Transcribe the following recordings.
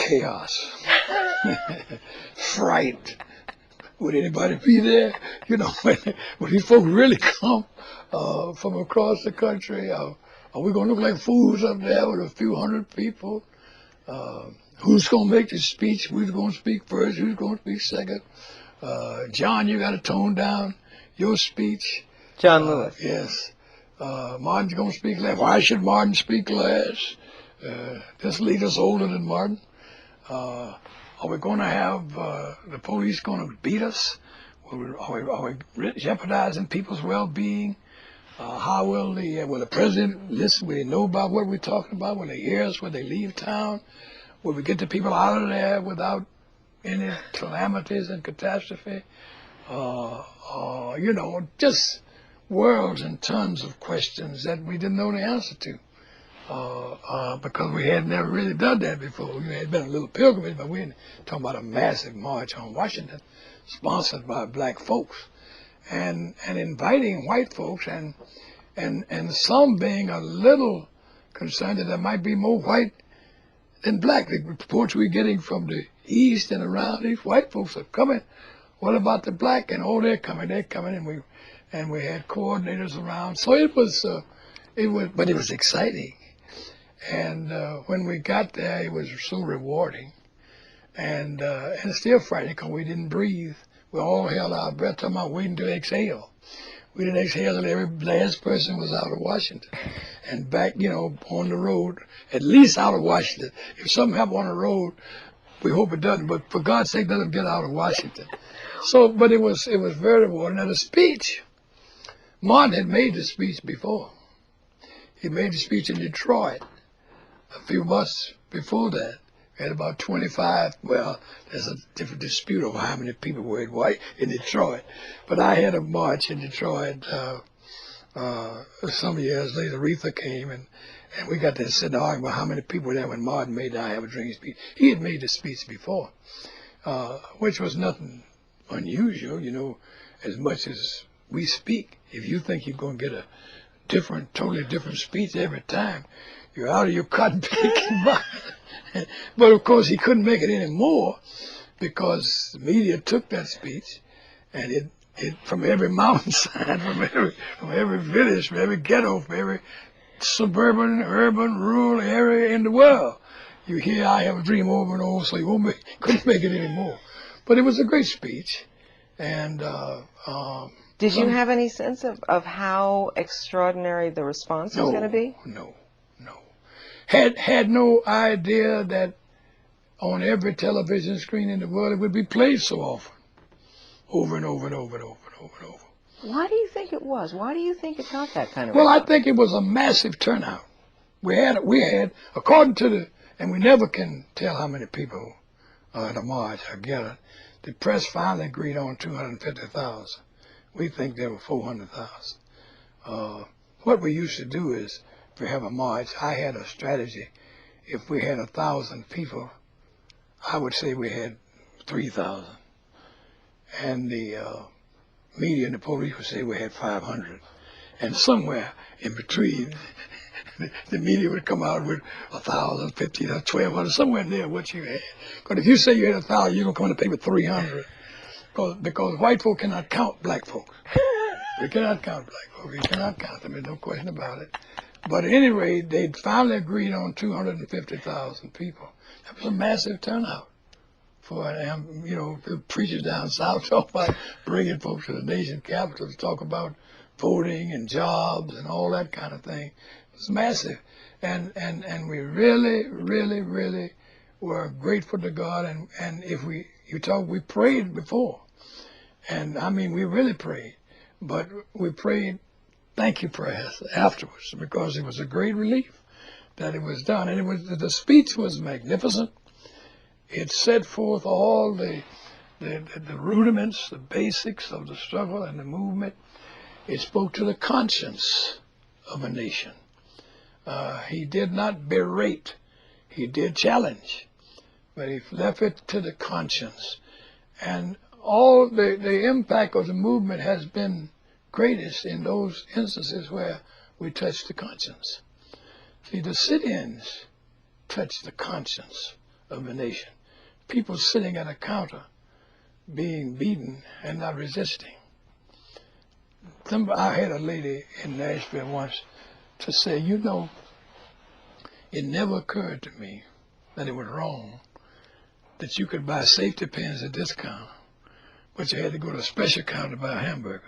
chaos, fright. Would anybody be there? You know, when these folks really come from across the country, are we going to look like fools up there with a few hundred people? Who's going to make the speech? Who's going to speak first? Who's going to speak second? John, you got to tone down your speech. John Lewis. Yes. Martin's going to speak last. Why should Martin speak last? This leader's older than Martin. Are we going to have the police going to beat us? Are we jeopardizing people's well-being? How will the president listen? Will they know about what we're talking about? Will they hear us when they leave town? Will we get the people out of there without any calamities and catastrophe? You know, just worlds and tons of questions that we didn't know the answer to. Because we had never really done that before. It had been a little pilgrimage, but we ain't talking about a massive march on Washington, sponsored by black folks, and inviting white folks, and some being a little concerned that there might be more white than black. The reports we're getting from the east and around, these white folks are coming. What about the black? And oh, they're coming, and we had coordinators around. So it was, but it was exciting. And when we got there, it was so rewarding, and still frightening because we didn't breathe. We all held our breath, talking about waiting to exhale. We didn't exhale until every last person was out of Washington and back, you know, on the road, at least out of Washington. If something happened on the road, we hope it doesn't, but for God's sake, let them get out of Washington. So, but it was very rewarding. Now the speech, Martin had made the speech before. He made the speech in Detroit a few months before that. We had about 25, well, there's a different dispute over how many people were in Detroit. But I had a march in Detroit some years later. Aretha came, and we got to sit and argue about how many people were there when Martin made the I Have a Dream speech. He had made the speech before, which was nothing unusual, you know, as much as we speak. If you think you're going to get a totally different speech every time, you're out of your cotton picking mind. But of course he couldn't make it anymore because the media took that speech and it from every mountainside, from every village, from every ghetto, from every suburban, urban, rural area in the world, you hear I Have a Dream over and over, so you couldn't make it anymore. But it was a great speech, and did you have any sense of how extraordinary the response was going to be? No. Had no idea that on every television screen in the world it would be played so often, over and over and over and over and over and over. Why do you think it was? Why do you think it got that kind of Well, response? I think it was a massive turnout. We had, according to and we never can tell how many people at a march are gathered. The press finally agreed on 250,000. We think there were 400,000. What we used to do is, if we have a march, I had a strategy. If we had 1,000 people, I would say we had 3,000. And the media and the police would say we had 500. And somewhere in between, the media would come out with 1,000, 1,500, 1,200, somewhere near what you had. Because if you say you had 1,000, you're going to come in and pay with 300. Because white folk cannot count black folks. We cannot count black folks. We cannot count them. There's no question about it. But at any rate, they finally agreed on 250,000 people. That was a massive turnout for, you know, the preachers down south talk about bringing folks to the nation capital to talk about voting and jobs and all that kind of thing. It was massive. And we really, really, really were grateful to God. And if we prayed before. And I mean, we really prayed. But we prayed thank you prayers afterwards because it was a great relief that it was done. And the speech was magnificent. It set forth all the rudiments, the basics of the struggle and the movement. It spoke to the conscience of a nation. He did not berate. He did challenge. But he left it to the conscience. And all the impact of the movement has been greatest in those instances where we touch the conscience. See, the sit-ins touch the conscience of the nation. People sitting at a counter being beaten and not resisting. I had a lady in Nashville once to say, you know, it never occurred to me that it was wrong that you could buy safety pins at this counter, but you had to go to a special counter to buy a hamburger.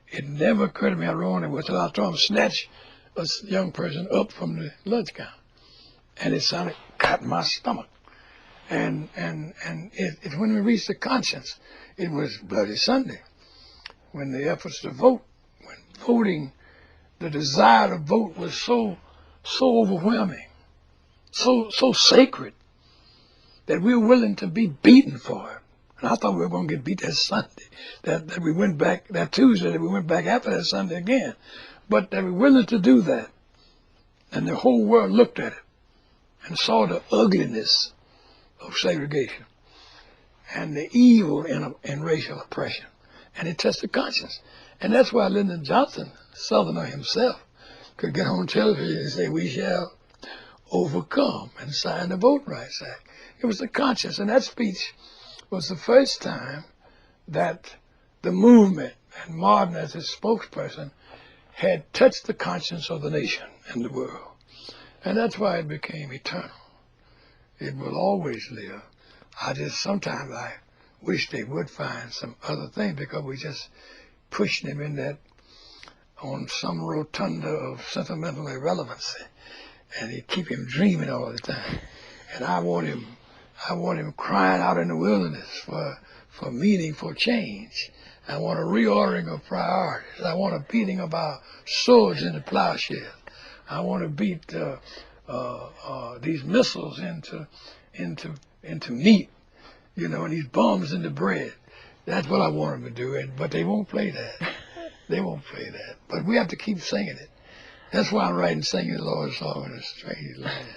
It never occurred to me how wrong it was until I saw him snatch a young person up from the lunch counter. And it sounded, cut my stomach. And it when we reached the conscience, it was Bloody Sunday, when the efforts to vote, when voting, the desire to vote was so overwhelming, so sacred, that we were willing to be beaten for it. And I thought we were going to get beat that Sunday, that we went back, that Tuesday, that we went back after that Sunday again. But that we were willing to do that. And the whole world looked at it and saw the ugliness of segregation and the evil in racial oppression. And it touched the conscience. And that's why Lyndon Johnson, Southerner himself, could get on television and say, we shall overcome, and sign the Voting Rights Act. It was the conscience. And that speech was the first time that the movement, and Martin as its spokesperson, had touched the conscience of the nation and the world. And that's why it became eternal. It will always live. Sometimes I wish they would find some other thing, because we just pushing him in that, on some rotunda of sentimental irrelevancy. And they keep him dreaming all the time. And I want him crying out in the wilderness for meaningful change. I want a reordering of priorities. I want a beating of our swords into plowshares. I want to beat these missiles into meat, you know, and these bombs into bread. That's what I want them to do. But they won't play that. They won't play that. But we have to keep singing it. That's why I'm writing, singing the Lord's song in a strange land.